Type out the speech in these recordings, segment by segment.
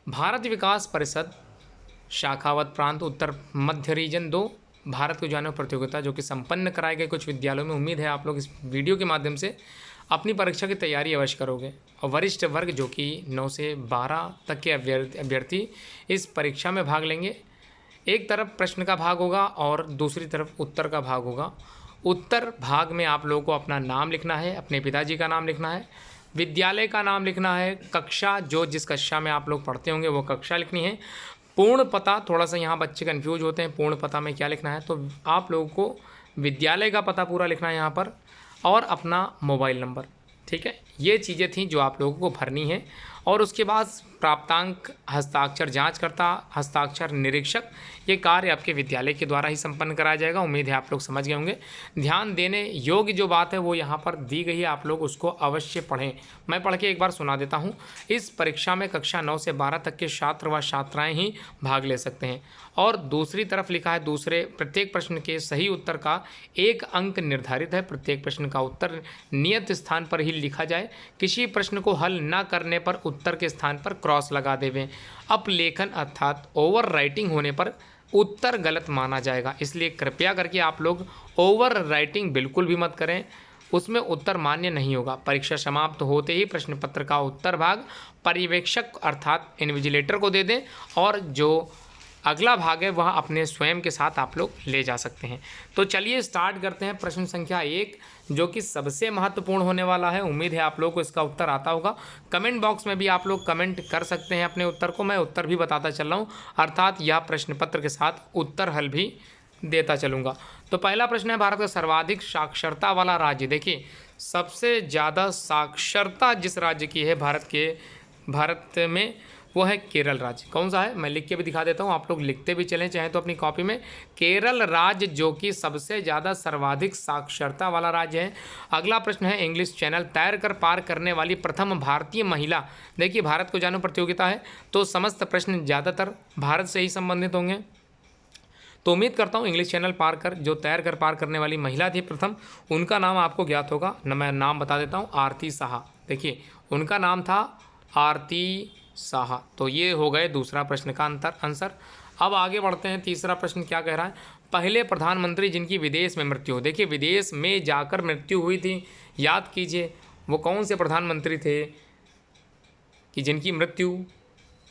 भारत विकास परिषद शाखावत प्रांत उत्तर मध्य रीजन 2 भारत को जानो प्रतियोगिता जो कि संपन्न कराए गए कुछ विद्यालयों में। उम्मीद है आप लोग इस वीडियो के माध्यम से अपनी परीक्षा की तैयारी अवश्य करोगे। और वरिष्ठ वर्ग जो कि 9 से 12 तक के अभ्यर्थी इस परीक्षा में भाग लेंगे। एक तरफ प्रश्न का भाग होगा और दूसरी तरफ उत्तर का भाग होगा। उत्तर भाग में आप लोगों को अपना नाम लिखना है, अपने पिताजी का नाम लिखना है, विद्यालय का नाम लिखना है, कक्षा जो जिस कक्षा में आप लोग पढ़ते होंगे वो कक्षा लिखनी है, पूर्ण पता। थोड़ा सा यहाँ बच्चे कन्फ्यूज होते हैं पूर्ण पता में क्या लिखना है, तो आप लोगों को विद्यालय का पता पूरा लिखना है यहाँ पर, और अपना मोबाइल नंबर। ठीक है, ये चीज़ें थी जो आप लोगों को भरनी है। और उसके बाद प्राप्तांक, हस्ताक्षर जांचकर्ता, हस्ताक्षर निरीक्षक, ये कार्य आपके विद्यालय के द्वारा ही संपन्न कराया जाएगा। उम्मीद है आप लोग समझ गए होंगे। ध्यान देने योग्य जो बात है वो यहाँ पर दी गई है, आप लोग उसको अवश्य पढ़ें। मैं पढ़ के एक बार सुना देता हूँ। इस परीक्षा में कक्षा 9 से 12 तक के छात्र व छात्राएँ ही भाग ले सकते हैं। और दूसरी तरफ लिखा है, दूसरे प्रत्येक प्रश्न के सही उत्तर का 1 अंक निर्धारित है। प्रत्येक प्रश्न का उत्तर नियत स्थान पर ही लिखा जाए। किसी प्रश्न को हल न करने पर उत्तर के स्थान पर क्रॉस लगा देवें। अपलेखन अर्थात ओवर राइटिंग होने पर उत्तर गलत माना जाएगा, इसलिए कृपया करके आप लोग ओवर राइटिंग बिल्कुल भी मत करें, उसमें उत्तर मान्य नहीं होगा। परीक्षा समाप्त होते ही प्रश्न पत्र का उत्तर भाग पर्यवेक्षक अर्थात इन्विजिलेटर को दे दें, और जो अगला भाग है वह अपने स्वयं के साथ आप लोग ले जा सकते हैं। तो चलिए स्टार्ट करते हैं। प्रश्न संख्या 1 जो कि सबसे महत्वपूर्ण होने वाला है। उम्मीद है आप लोग को इसका उत्तर आता होगा। कमेंट बॉक्स में भी आप लोग कमेंट कर सकते हैं अपने उत्तर को, मैं उत्तर भी बताता चल रहा हूँ, अर्थात यह प्रश्न पत्र के साथ उत्तर हल भी देता चलूँगा। तो पहला प्रश्न है, भारत का सर्वाधिक साक्षरता वाला राज्य। देखिए, सबसे ज़्यादा साक्षरता जिस राज्य की है भारत में, वो है केरल राज्य। कौन सा है, मैं लिख के भी दिखा देता हूँ, आप लोग लिखते भी चलें चाहे तो अपनी कॉपी में। केरल राज्य जो कि सबसे ज़्यादा सर्वाधिक साक्षरता वाला राज्य है। अगला प्रश्न है, इंग्लिश चैनल तैर कर पार करने वाली प्रथम भारतीय महिला। देखिए, भारत को जानो प्रतियोगिता है तो समस्त प्रश्न ज़्यादातर भारत से ही संबंधित होंगे। तो उम्मीद करता हूँ इंग्लिश चैनल जो तैर कर पार करने वाली महिला थी प्रथम, उनका नाम आपको ज्ञात होगा न। मैं नाम बता देता हूँ, आरती साहा। देखिए, उनका नाम था आरती साहा। तो ये हो गए दूसरा प्रश्न का आंसर। अब आगे बढ़ते हैं। तीसरा प्रश्न क्या कह रहा है, पहले प्रधानमंत्री जिनकी विदेश में मृत्यु हो। देखिए, विदेश में जाकर मृत्यु हुई थी, याद कीजिए वो कौन से प्रधानमंत्री थे कि जिनकी मृत्यु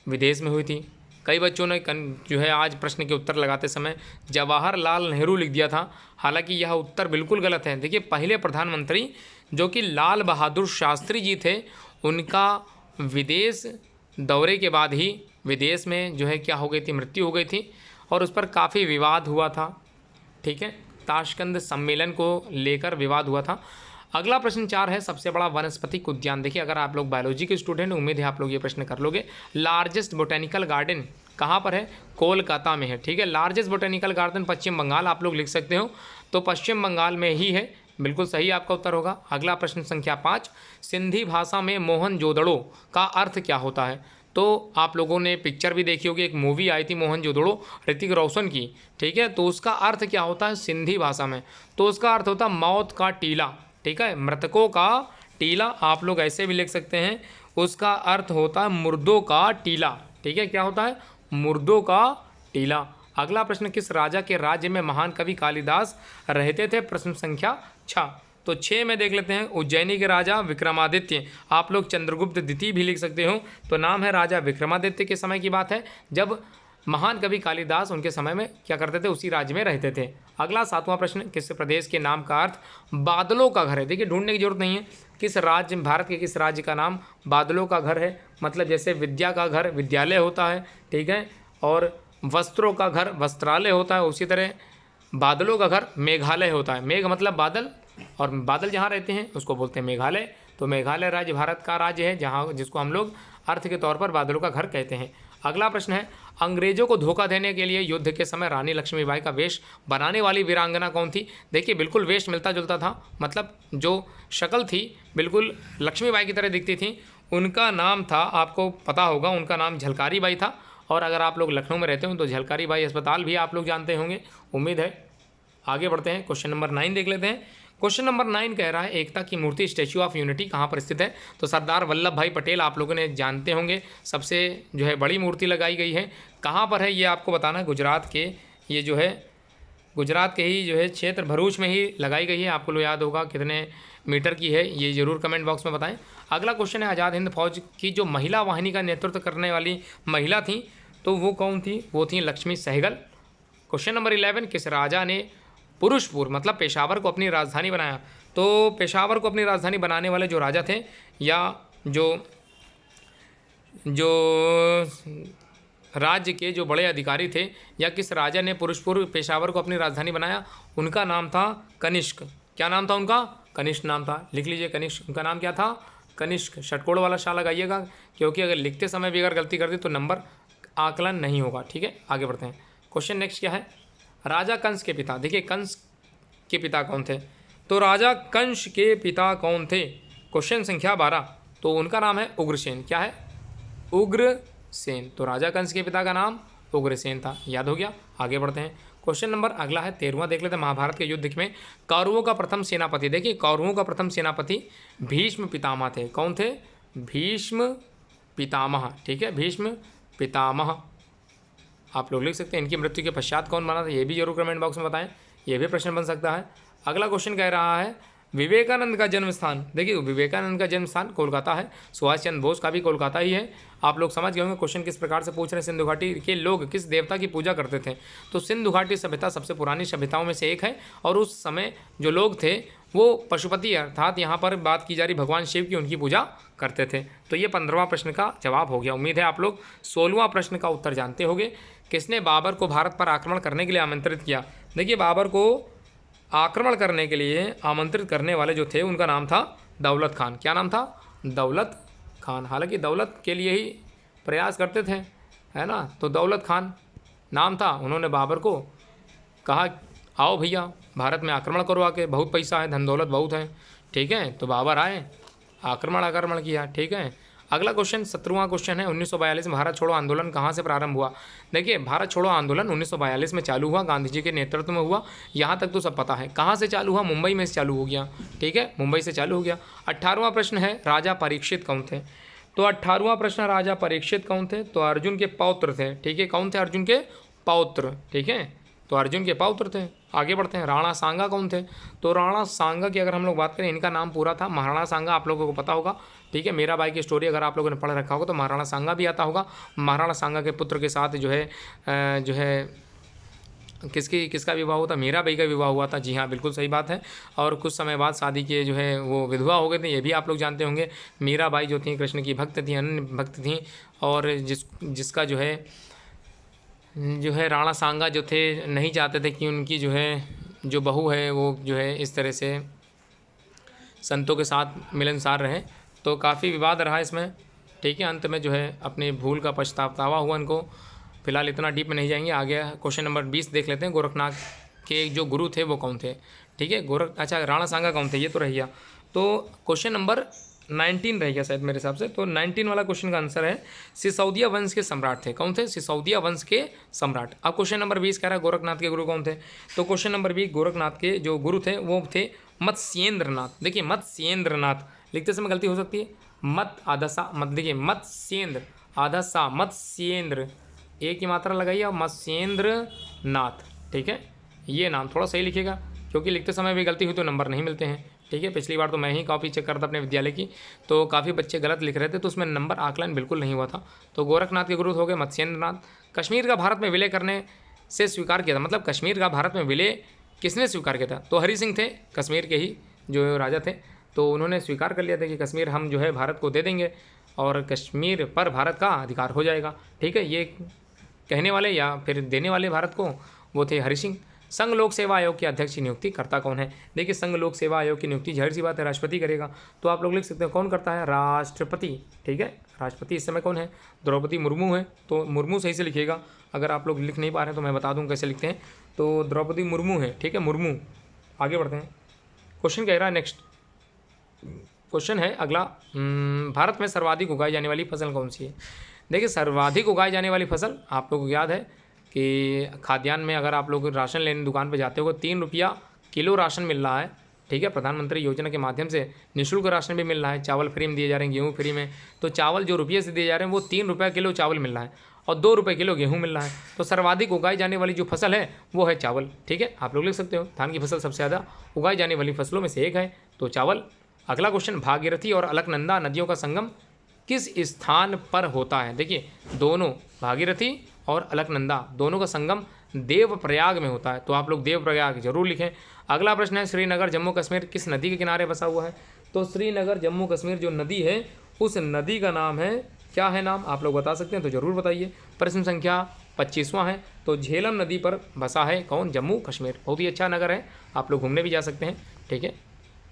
विदेश में हुई थी। कई बच्चों ने जो है आज प्रश्न के उत्तर लगाते समय जवाहरलाल नेहरू लिख दिया था, हालांकि यह उत्तर बिल्कुल गलत है। देखिए, पहले प्रधानमंत्री जो कि लाल बहादुर शास्त्री जी थे, उनका विदेश दौरे के बाद ही विदेश में जो है क्या हो गई थी, मृत्यु हो गई थी, और उस पर काफ़ी विवाद हुआ था। ठीक है, ताशकंद सम्मेलन को लेकर विवाद हुआ था। अगला प्रश्न 4 है, सबसे बड़ा वनस्पतिक उद्यान। देखिए, अगर आप लोग बायोलॉजी के स्टूडेंट, उम्मीद है आप लोग ये प्रश्न कर लोगे। लार्जेस्ट बोटेनिकल गार्डन कहाँ पर है, कोलकाता में है। ठीक है, लार्जेस्ट बोटेनिकल गार्डन पश्चिम बंगाल आप लोग लिख सकते हो, तो पश्चिम बंगाल में ही है, बिल्कुल सही आपका उत्तर होगा। अगला प्रश्न संख्या 5, सिंधी भाषा में मोहनजोदड़ो का अर्थ क्या होता है। तो आप लोगों ने पिक्चर भी देखी होगी, एक मूवी आई थी मोहनजोदड़ो ऋतिक रोशन की। ठीक है, तो उसका अर्थ क्या होता है सिंधी भाषा में, तो उसका अर्थ होता है मौत का टीला। ठीक है, मृतकों का टीला, आप लोग ऐसे भी लिख सकते हैं, उसका अर्थ होता है मुर्दों का टीला। ठीक है, क्या होता है, मुर्दों का टीला। अगला प्रश्न, किस राजा के राज्य में महान कवि कालिदास रहते थे। प्रश्न संख्या 6। तो 6 में देख लेते हैं, उज्जैनी के राजा विक्रमादित्य, आप लोग चंद्रगुप्त द्वितीय भी लिख सकते हो, तो नाम है राजा विक्रमादित्य के समय की बात है, जब महान कवि कालिदास उनके समय में क्या करते थे, उसी राज्य में रहते थे। अगला 7वां प्रश्न, किस प्रदेश के नाम का अर्थ बादलों का घर है। देखिए, ढूंढने की जरूरत नहीं है, किस राज्य, भारत के किस राज्य का नाम बादलों का घर है। मतलब जैसे विद्या का घर विद्यालय होता है, ठीक है, और वस्त्रों का घर वस्त्रालय होता है, उसी तरह बादलों का घर मेघालय होता है। मेघ मतलब बादल, और बादल जहाँ रहते हैं उसको बोलते हैं मेघालय। तो मेघालय राज्य भारत का राज्य है, जहाँ जिसको हम लोग अर्थ के तौर पर बादलों का घर कहते हैं। अगला प्रश्न है, अंग्रेजों को धोखा देने के लिए युद्ध के समय रानी लक्ष्मीबाई का वेश बनाने वाली वीरांगना कौन थी। देखिए, बिल्कुल वेश मिलता जुलता था, मतलब जो शक्ल थी बिल्कुल लक्ष्मीबाई की तरह दिखती थी। उनका नाम था, आपको पता होगा, उनका नाम झलकारी बाई था। और अगर आप लोग लखनऊ में रहते हो तो झलकारी बाई अस्पताल भी आप लोग जानते होंगे, उम्मीद है। आगे बढ़ते हैं, क्वेश्चन नंबर 9 देख लेते हैं। क्वेश्चन नंबर 9 कह रहा है एकता की मूर्ति स्टैच्यू ऑफ यूनिटी कहाँ पर स्थित है? तो सरदार वल्लभ भाई पटेल आप लोगों ने जानते होंगे, सबसे जो है बड़ी मूर्ति लगाई गई है। कहाँ पर है ये आपको बताना है। गुजरात के, ये जो है गुजरात के ही जो है क्षेत्र भरूच में ही लगाई गई है। आपको लो याद होगा कितने मीटर की है, ये जरूर कमेंट बॉक्स में बताएं। अगला क्वेश्चन है आज़ाद हिंद फौज की जो महिला वाहिनी का नेतृत्व करने वाली महिला थी, तो वो कौन थी? वो थी लक्ष्मी सहगल। क्वेश्चन नंबर 11, किस राजा ने पुरुषपुर मतलब पेशावर को अपनी राजधानी बनाया? तो पेशावर को अपनी राजधानी बनाने वाले जो राजा थे, या जो राज्य के जो बड़े अधिकारी थे, या किस राजा ने पुरुषपुर पेशावर को अपनी राजधानी बनाया? उनका नाम था कनिष्क। क्या नाम था उनका? कनिष्क नाम था। लिख लीजिए कनिष्क, उनका नाम क्या था? कनिष्क। षटकोण वाला शाह लगाइएगा, क्योंकि अगर लिखते समय भी अगर गलती कर दी तो नंबर आकलन नहीं होगा। ठीक है, आगे बढ़ते हैं। क्वेश्चन नेक्स्ट क्या है? राजा कंस के पिता, देखिए कंस के पिता कौन थे? तो राजा कंस के पिता कौन थे? क्वेश्चन संख्या 12, तो उनका नाम है उग्रसेन। क्या है? उग्रसेन। तो राजा कंस के पिता का नाम उग्रसेन था। याद हो गया? आगे बढ़ते हैं। क्वेश्चन नंबर अगला है 13वां, देख लेते हैं। महाभारत के युद्ध में कौरवों का प्रथम सेनापति, देखिए कौरवों का प्रथम सेनापति भीष्म पितामह थे। कौन थे? भीष्म पितामह। ठीक है, भीष्म पितामह आप लोग लिख सकते हैं। इनकी मृत्यु के पश्चात कौन बना था, ये भी जरूर कमेंट बॉक्स में बताएं, ये भी प्रश्न बन सकता है। अगला क्वेश्चन कह रहा है विवेकानंद का जन्म स्थान, देखिए विवेकानंद का जन्म स्थान कोलकाता है। सुभाष चंद्र बोस का भी कोलकाता ही है। आप लोग समझ गए होंगे क्वेश्चन किस प्रकार से पूछ रहे हैं। सिंधु घाटी के लोग किस देवता की पूजा करते थे? तो सिंधु घाटी सभ्यता सबसे पुरानी सभ्यताओं में से एक है, और उस समय जो लोग थे वो पशुपति अर्थात यहाँ पर बात की जा रही भगवान शिव की, उनकी पूजा करते थे। तो ये 15वां प्रश्न का जवाब हो गया। उम्मीद है आप लोग 16वां प्रश्न का उत्तर जानते होंगे। किसने बाबर को भारत पर आक्रमण करने के लिए आमंत्रित किया? देखिए बाबर को आक्रमण करने के लिए आमंत्रित करने वाले जो थे उनका नाम था दौलत खान। क्या नाम था? दौलत खान। हालांकि दौलत के लिए ही प्रयास करते थे, है ना। तो दौलत खान नाम था। उन्होंने बाबर को कहा आओ भैया भारत में आक्रमण करो आके, बहुत पैसा है, धन दौलत बहुत है। ठीक है, तो बाबर आए, आक्रमण किया। ठीक है, अगला क्वेश्चन 17वां क्वेश्चन है 1942 में भारत छोड़ो आंदोलन कहाँ से प्रारंभ हुआ? देखिए भारत छोड़ो आंदोलन 1942 में चालू हुआ, गांधी जी के नेतृत्व में हुआ। यहाँ तक तो सब पता है। कहाँ से चालू हुआ? मुंबई में से चालू हो गया। ठीक है, मुंबई से चालू हो गया। 18वां प्रश्न है राजा परीक्षित कौन थे? तो 18वां प्रश्न राजा परीक्षित कौन थे? तो अर्जुन के पौत्र थे। ठीक है, कौन थे? अर्जुन के पौत्र। ठीक है, तो अर्जुन के पौत्र थे। आगे बढ़ते हैं। राणा सांगा कौन थे? तो राणा सांगा की अगर हम लोग बात करें, इनका नाम पूरा था महाराणा सांगा, आप लोगों को पता होगा। ठीक है, मेरा भाई की स्टोरी अगर आप लोगों ने पढ़ रखा होगा तो महाराणा सांगा भी आता होगा। महाराणा सांगा के पुत्र के साथ जो है किसका विवाह हुआ था? मीरा बाई का विवाह हुआ था। जी हाँ, बिल्कुल सही बात है। और कुछ समय बाद शादी के जो है वो विधवा हो गए थे, ये भी आप लोग जानते होंगे। मीरा बाई जो थी कृष्ण की भक्त थी, अनन्य भक्त थी, और जिसका जो है राणा सांगा जो थे नहीं चाहते थे कि उनकी जो बहू है वो जो है इस तरह से संतों के साथ मिलनसार रहे। तो काफ़ी विवाद रहा इसमें। ठीक है, अंत में जो है अपनी भूल का पछतावा हुआ इनको। फिलहाल इतना डीप में नहीं जाएंगे। आगे क्वेश्चन नंबर 20 देख लेते हैं। गोरखनाथ के जो गुरु थे वो कौन थे? ठीक है, अच्छा राणा सांगा कौन थे? ये तो रह गया। तो क्वेश्चन नंबर 19 रह गया शायद मेरे हिसाब से। तो 19 वाला क्वेश्चन का आंसर है सिसोदिया वंश के सम्राट थे। कौन थे? सिसोदिया वंश के सम्राट। अब क्वेश्चन नंबर 20 कह रहा है गोरखनाथ के गुरु कौन थे? तो क्वेश्चन नंबर 20 गोरखनाथ के जो गुरु थे वो थे मत्स्येंद्रनाथ। देखिए मत्स्येंद्रनाथ, लिखते समय गलती हो सकती है। मत आधा सा मत, देखिए मत्स्येंद्र आधा सा मत्स्येंद्र, एक ही मात्रा लगाइए और मत्स्येंद्रनाथ। ठीक है, ये नाम थोड़ा सही लिखिएगा, क्योंकि लिखते समय भी गलती हुई तो नंबर नहीं मिलते हैं। ठीक है, पिछली बार तो मैं ही कॉपी चेक करता अपने विद्यालय की, तो काफ़ी बच्चे गलत लिख रहे थे, तो उसमें नंबर आकलन बिल्कुल नहीं हुआ था। तो गोरखनाथ के गुरु हो गए मत्स्येंद्रनाथ। कश्मीर का भारत में विलय करने से स्वीकार किया था, मतलब कश्मीर का भारत में विलय किसने स्वीकार किया था? तो हरि सिंह थे, कश्मीर के ही जो राजा थे। तो उन्होंने स्वीकार कर लिया था कि कश्मीर हम जो है भारत को दे देंगे और कश्मीर पर भारत का अधिकार हो जाएगा। ठीक है, ये कहने वाले या फिर देने वाले भारत को वो थे हरि सिंह। संघ लोक सेवा आयोग के अध्यक्ष की नियुक्ति करता कौन है? देखिए संघ लोक सेवा आयोग की नियुक्ति जाहिर सी बात है राष्ट्रपति करेगा। तो आप लोग लिख सकते हैं कौन करता है? राष्ट्रपति। ठीक है, राष्ट्रपति इस समय कौन है? द्रौपदी मुर्मू है। तो मुर्मू सही से लिखिएगा। अगर आप लोग लिख नहीं पा रहे हैं तो मैं बता दूं कैसे लिखते हैं। तो द्रौपदी मुर्मू है। ठीक है, मुर्मू। आगे बढ़ते हैं। क्वेश्चन कह रहा है नेक्स्ट क्वेश्चन है अगला, भारत में सर्वाधिक उगाई जाने वाली फसल कौन सी है? देखिए सर्वाधिक उगाई जाने वाली फसल आप लोगों को याद है कि खाद्यान्न में अगर आप लोग राशन लेने दुकान पे जाते हो 3 रुपया किलो राशन मिल रहा है। ठीक है। प्रधानमंत्री योजना के माध्यम से निःशुल्क राशन भी मिल रहा है, चावल फ्री में दिए जा रहे हैं, गेहूँ फ्री में। तो चावल जो रुपये से दिए जा रहे हैं वो 3 रुपये किलो चावल मिल रहा है और 2 रुपये किलो गेहूँ मिल रहा है। तो सर्वाधिक उगाई जाने वाली जो फसल है वो है चावल, ठीक है। आप लोग लिख सकते हो धान की फसल सबसे ज़्यादा उगाई जाने वाली फसलों में से एक है, तो चावल। अगला क्वेश्चन, भागीरथी और अलकनंदा नदियों का संगम किस स्थान पर होता है? देखिए दोनों, भागीरथी और अलकनंदा दोनों का संगम देवप्रयाग में होता है, तो आप लोग देवप्रयाग जरूर लिखें। अगला प्रश्न है, श्रीनगर जम्मू कश्मीर किस नदी के किनारे बसा हुआ है? तो श्रीनगर जम्मू कश्मीर जो नदी है उस नदी का नाम है, क्या है नाम आप लोग बता सकते हैं तो ज़रूर बताइए। प्रश्न संख्या 25वां है, तो झेलम नदी पर बसा है कौन? जम्मू कश्मीर। बहुत ही अच्छा नगर है, आप लोग घूमने भी जा सकते हैं, ठीक है।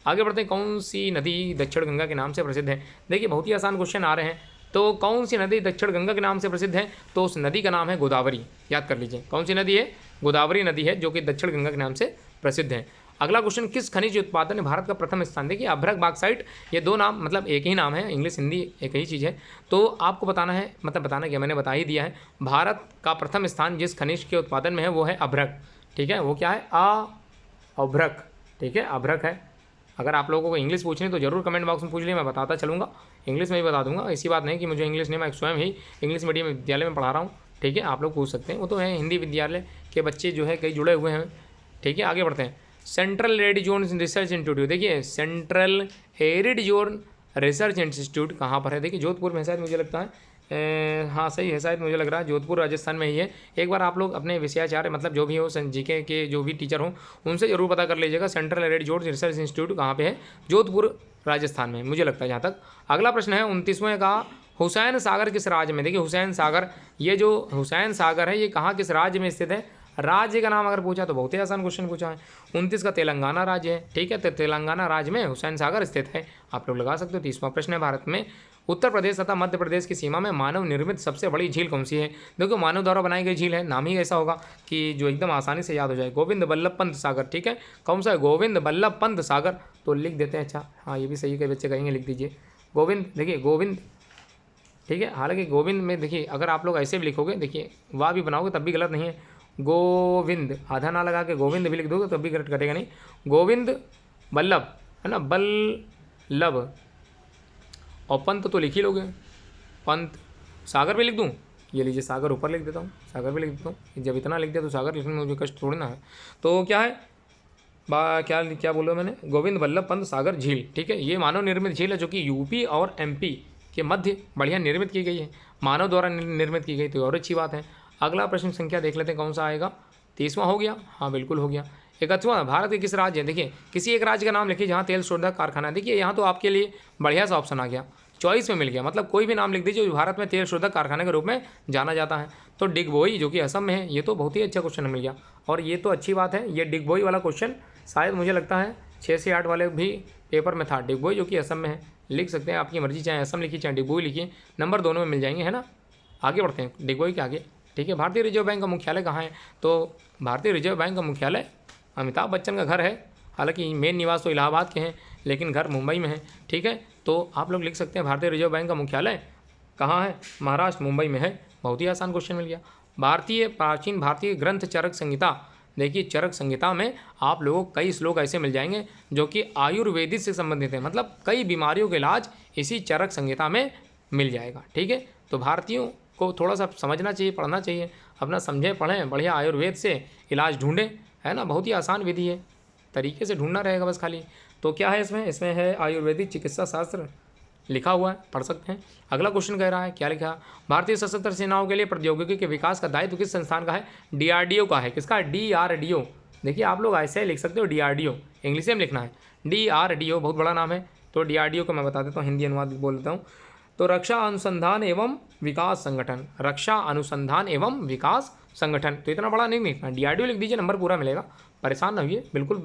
आगे बढ़ते हैं, कौन सी नदी दक्षिण गंगा के नाम से प्रसिद्ध है? देखिए बहुत ही आसान क्वेश्चन आ रहे हैं, तो कौन सी नदी दक्षिण गंगा के नाम से प्रसिद्ध है? तो उस नदी का नाम है गोदावरी, याद कर लीजिए। कौन सी नदी है? गोदावरी नदी है, जो कि दक्षिण गंगा के नाम से प्रसिद्ध है। अगला क्वेश्चन, किस खनिज उत्पादन में भारत का प्रथम स्थान? देखिए अभ्रक, बॉक्साइट, ये दो नाम मतलब एक ही नाम है, इंग्लिश हिंदी एक ही चीज़ है। तो आपको बताना है, मतलब बताना क्या, मैंने बता ही दिया है। भारत का प्रथम स्थान जिस खनिज के उत्पादन में है वो है अभ्रक, ठीक है। वो क्या है? अभ्रक, ठीक है, अभ्रक है। अगर आप लोगों को इंग्लिश पूछनी तो जरूर कमेंट बॉक्स में पूछ लिए, मैं बताता चलूँगा, इंग्लिश में भी बता दूंगा। ऐसी बात नहीं कि मुझे इंग्लिश नहीं, मैं स्वयं ही इंग्लिश मीडियम विद्यालय में पढ़ा रहा हूँ, ठीक है। आप लोग पूछ सकते हैं, वो तो है हिंदी विद्यालय के बच्चे जो है कई जुड़े हुए हैं, ठीक है। आगे बढ़ते हैं, central arid zone research institute, देखिए central arid zone research institute कहाँ पर है? देखिए जोधपुर में शायद, मुझे लगता है हाँ सही है, शायद मुझे लग रहा है जोधपुर राजस्थान में ही है। एक बार आप लोग अपने विषयाचार्य मतलब जो भी हो, जीके के जो भी टीचर हों उनसे जरूर पता कर लीजिएगा central arid zone research institute कहाँ पे है? जोधपुर राजस्थान में, मुझे लगता है जहाँ तक। अगला प्रश्न है 29वें का, हुसैन सागर किस राज्य में? देखिए हुसैन सागर, ये जो हुसैन सागर है ये कहाँ किस राज्य में स्थित है? राज्य का नाम अगर पूछा तो बहुत ही आसान क्वेश्चन पूछा है। 29 का तेलंगाना राज्य है, ठीक है। तो तेलंगाना राज्य में हुसैन सागर स्थित है, आप लोग लगा सकते हो। 30वां प्रश्न है, भारत में उत्तर प्रदेश तथा मध्य प्रदेश की सीमा में मानव निर्मित सबसे बड़ी झील कौन सी है? देखो मानव द्वारा बनाई गई झील है, नाम ही ऐसा होगा कि जो एकदम आसानी से याद हो जाए, गोविंद बल्लभ पंत सागर, ठीक है। कौन सा है? गोविंद बल्लभ पंत सागर, तो लिख देते हैं। अच्छा हाँ ये भी सही है, कई बच्चे कहेंगे लिख दीजिए गोविंद, देखिए गोविंद, ठीक है। हालांकि गोविंद में देखिए अगर आप लोग ऐसे भी लिखोगे, देखिए वाह भी बनाओगे तब भी गलत नहीं है, गोविंद आधा ना लगा के गोविंद भी लिख दोगे तब भी गलत कटेगा नहीं। गोविंद बल्लभ है ना, बल्लभ, और पंत तो लिख ही लोगे, पंत। सागर भी लिख दूँ? ये लीजिए सागर ऊपर लिख देता हूँ, सागर भी लिख देता हूँ। जब इतना लिख दिया तो सागर लिखने में मुझे कष्ट थोड़ी ना है। तो क्या है, क्या क्या बोला मैंने? गोविंद बल्लभ पंत सागर झील, ठीक है। ये मानव निर्मित झील है जो कि यूपी और एमपी के मध्य बढ़िया निर्मित की गई है, मानव द्वारा निर्मित की गई, तो और अच्छी बात है। अगला प्रश्न संख्या देख लेते हैं कौन सा आएगा। 30वां हो गया, हाँ बिल्कुल हो गया। 31वां, भारत के किस राज्य है? देखिए किसी एक राज्य का नाम लिखिए जहाँ तेल शोधक कारखाना है। देखिए यहाँ तो आपके लिए बढ़िया सा ऑप्शन आ गया, चॉइस में मिल गया, मतलब कोई भी नाम लिख दीजिए जो भारत में तेल शोधक कारखाने के रूप में जाना जाता है। तो डिगबोई जो कि असम में है, ये तो बहुत ही अच्छा क्वेश्चन मिल गया, और ये तो अच्छी बात है। ये डिगबोई वाला क्वेश्चन शायद मुझे लगता है 6 से 8 वाले भी पेपर में था। डिगबोई जो कि असम में है, लिख सकते हैं, आपकी मर्जी, चाहे असम लिखिए चाहे डिगबोई लिखिए, नंबर दोनों में मिल जाएंगे, है ना। आगे बढ़ते हैं डिगबोई के आगे, ठीक है। भारतीय रिजर्व बैंक का मुख्यालय कहाँ है? तो भारतीय रिजर्व बैंक का मुख्यालय अमिताभ बच्चन का घर है, हालांकि मेन निवास तो इलाहाबाद के हैं लेकिन घर मुंबई में है, ठीक है। तो आप लोग लिख सकते हैं भारतीय रिजर्व बैंक का मुख्यालय कहाँ है? महाराष्ट्र, मुंबई में है। बहुत ही आसान क्वेश्चन मिल गया। प्राचीन भारतीय ग्रंथ चरक संहिता, देखिए चरक संहिता में आप लोगों को कई श्लोक ऐसे मिल जाएंगे जो कि आयुर्वेदिक से संबंधित है, मतलब कई बीमारियों का इलाज इसी चरक संहिता में मिल जाएगा, ठीक है। तो भारतीयों को थोड़ा सा समझना चाहिए, पढ़ना चाहिए, अपना समझें पढ़ें, बढ़िया आयुर्वेद से इलाज ढूंढें, है ना। बहुत ही आसान विधि है, तरीके से ढूंढना रहेगा बस खाली। तो क्या है इसमें? इसमें है आयुर्वेदिक चिकित्सा शास्त्र लिखा हुआ है, पढ़ सकते हैं। अगला क्वेश्चन कह रहा है, क्या लिखा? भारतीय सशस्त्र सेनाओं के लिए प्रौद्योगिकी के विकास का दायित्व किस संस्थान का है? डीआरडीओ का है। किसका? डीआरडीओ। देखिए आप लोग ऐसे ही लिख सकते हो, डीआरडीओ, इंग्लिश में लिखना है, डीआरडीओ, बहुत बड़ा नाम है। तो डीआरडीओ को मैं बता देता हूँ, हिंदी अनुवाद बोल देता हूँ। तो रक्षा अनुसंधान एवं विकास संगठन, रक्षा अनुसंधान एवं विकास संगठन, तो इतना बड़ा नहीं लिखना, डीआरडीओ लिख दीजिए, नंबर पूरा मिलेगा, परेशान ना होइए बिल्कुल।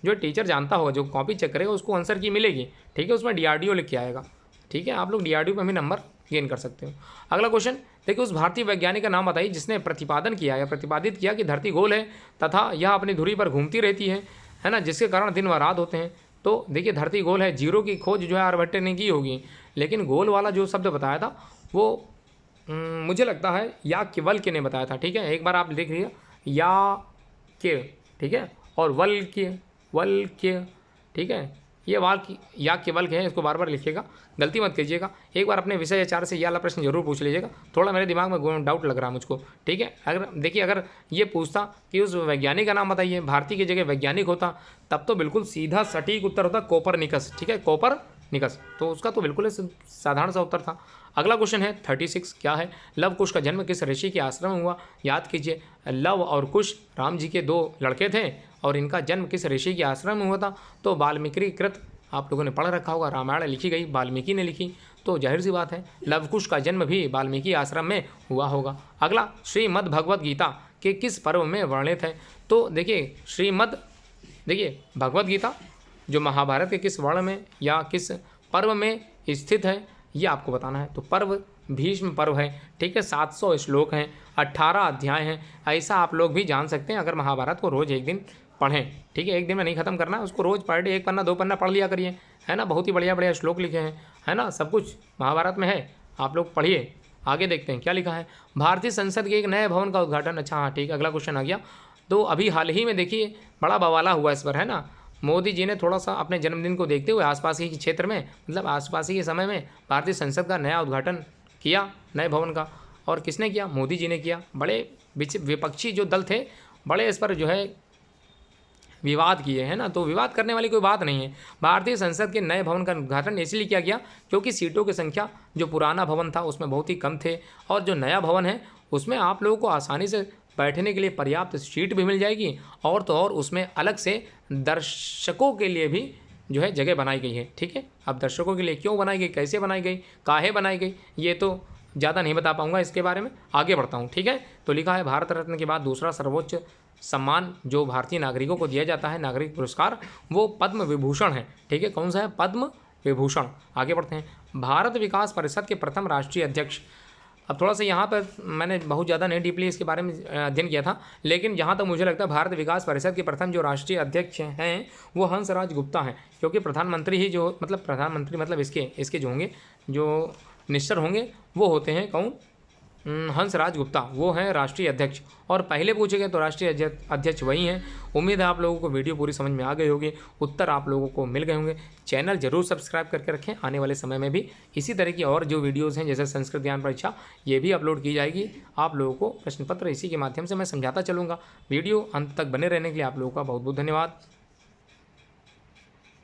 जो टीचर जानता होगा, जो कॉपी चेक करेगा उसको आंसर की मिलेगी, ठीक है, उसमें डीआरडीओ लिख के आएगा, ठीक है। आप लोग डीआरडीओ पर भी नंबर गेन कर सकते हो। अगला क्वेश्चन देखिए, उस भारतीय वैज्ञानिक का नाम बताइए जिसने प्रतिपादन किया या प्रतिपादित किया कि धरती गोल है तथा यह अपनी धुरी पर घूमती रहती है ना, जिसके कारण दिन व रात होते हैं। तो देखिए धरती गोल है, जीरो की खोज जो है आर्यभट्ट ने की होगी, लेकिन गोल वाला जो शब्द बताया था वो मुझे लगता है याज्ञवल्क्य ने बताया था, ठीक है। एक बार आप देख लीजिए, याज्ञ, ठीक है, और वल्क्य, ठीक है। ये वाक्य या केवल के हैं, इसको बार बार लिखिएगा, गलती मत कीजिएगा। एक बार अपने विषय आचार्य से ये वाला प्रश्न जरूर पूछ लीजिएगा, थोड़ा मेरे दिमाग में डाउट लग रहा है मुझको, ठीक है। अगर देखिए, अगर ये पूछता कि उस वैज्ञानिक का नाम बताइए, भारतीय की जगह वैज्ञानिक होता, तब तो बिल्कुल सीधा सटीक उत्तर होता कोपरनिकस, ठीक है, कोपरनिकस। तो उसका तो बिल्कुल साधारण सा उत्तर था। अगला क्वेश्चन है 36, क्या है? लव कुश का जन्म किस ऋषि के आश्रम में हुआ? याद कीजिए, लव और कुश राम जी के 2 लड़के थे और इनका जन्म किस ऋषि के आश्रम में हुआ था? तो वाल्मीकि कृत, आप लोगों ने पढ़ रखा होगा, रामायण लिखी गई वाल्मीकि ने लिखी, तो जाहिर सी बात है लव कुश का जन्म भी वाल्मीकि आश्रम में हुआ होगा। अगला, श्रीमद् भगवद गीता के किस पर्व में वर्णित है? तो देखिए, देखिए भगवद गीता जो महाभारत के किस वर्ण में या किस पर्व में स्थित है, ये आपको बताना है। तो पर्व भीष्म पर्व है, ठीक है, 700 श्लोक हैं, 18 अध्याय हैं। ऐसा आप लोग भी जान सकते हैं अगर महाभारत को रोज़ एक दिन पढ़ें, ठीक है। एक दिन में नहीं ख़त्म करना, उसको रोज़ पर डे 1 पन्ना 2 पन्ना पढ़ लिया करिए, है ना। बहुत ही बढ़िया बढ़िया श्लोक लिखे हैं, है ना, सब कुछ महाभारत में है, आप लोग पढ़िए। आगे देखते हैं क्या लिखा है। भारतीय संसद के एक नए भवन का उद्घाटन, अच्छा हाँ ठीक है, अगला क्वेश्चन आ गया। तो अभी हाल ही में देखिए बड़ा बवाला हुआ इस पर, है ना। मोदी जी ने थोड़ा सा अपने जन्मदिन को देखते हुए आसपास ही के क्षेत्र में, मतलब आसपास ही के समय में भारतीय संसद का नया उद्घाटन किया, नए भवन का। और किसने किया? मोदी जी ने किया। बड़े विपक्षी जो दल थे, बड़े इस पर जो है विवाद किए, है ना। तो विवाद करने वाली कोई बात नहीं है। भारतीय संसद के नए भवन का उद्घाटन इसलिए किया गया क्योंकि सीटों की संख्या जो पुराना भवन था उसमें बहुत ही कम थे, और जो नया भवन है उसमें आप लोगों को आसानी से बैठने के लिए पर्याप्त सीट भी मिल जाएगी, और तो और उसमें अलग से दर्शकों के लिए भी जो है जगह बनाई गई है, ठीक है। अब दर्शकों के लिए क्यों बनाई गई, कैसे बनाई गई, काहे बनाई गई, ये तो ज़्यादा नहीं बता पाऊंगा, इसके बारे में आगे बढ़ता हूँ, ठीक है। तो लिखा है भारत रत्न के बाद दूसरा सर्वोच्च सम्मान जो भारतीय नागरिकों को दिया जाता है, नागरिक पुरस्कार, वो पद्म विभूषण है, ठीक है। कौन सा है? पद्म विभूषण। आगे बढ़ते हैं। भारत विकास परिषद के प्रथम राष्ट्रीय अध्यक्ष, अब थोड़ा सा यहाँ पर मैंने बहुत ज़्यादा नहीं डीपली इसके बारे में अध्ययन किया था, लेकिन जहाँ तक मुझे लगता है भारत विकास परिषद के प्रथम जो राष्ट्रीय अध्यक्ष हैं वो हंसराज गुप्ता हैं, क्योंकि प्रधानमंत्री ही जो प्रधानमंत्री मतलब इसके जो होंगे, जो मिनिस्टर होंगे वो होते हैं कौन? हंसराज गुप्ता, वो हैं राष्ट्रीय अध्यक्ष। और पहले पूछे गए तो राष्ट्रीय अध्यक्ष वही हैं। उम्मीद है आप लोगों को वीडियो पूरी समझ में आ गई होगी, उत्तर आप लोगों को मिल गए होंगे। चैनल जरूर सब्सक्राइब करके रखें, आने वाले समय में भी इसी तरह की और जो वीडियोज़ हैं जैसे संस्कृत ज्ञान परीक्षा, ये भी अपलोड की जाएगी। आप लोगों को प्रश्न पत्र इसी के माध्यम से मैं समझाता चलूँगा। वीडियो अंत तक बने रहने के लिए आप लोगों का बहुत बहुत धन्यवाद।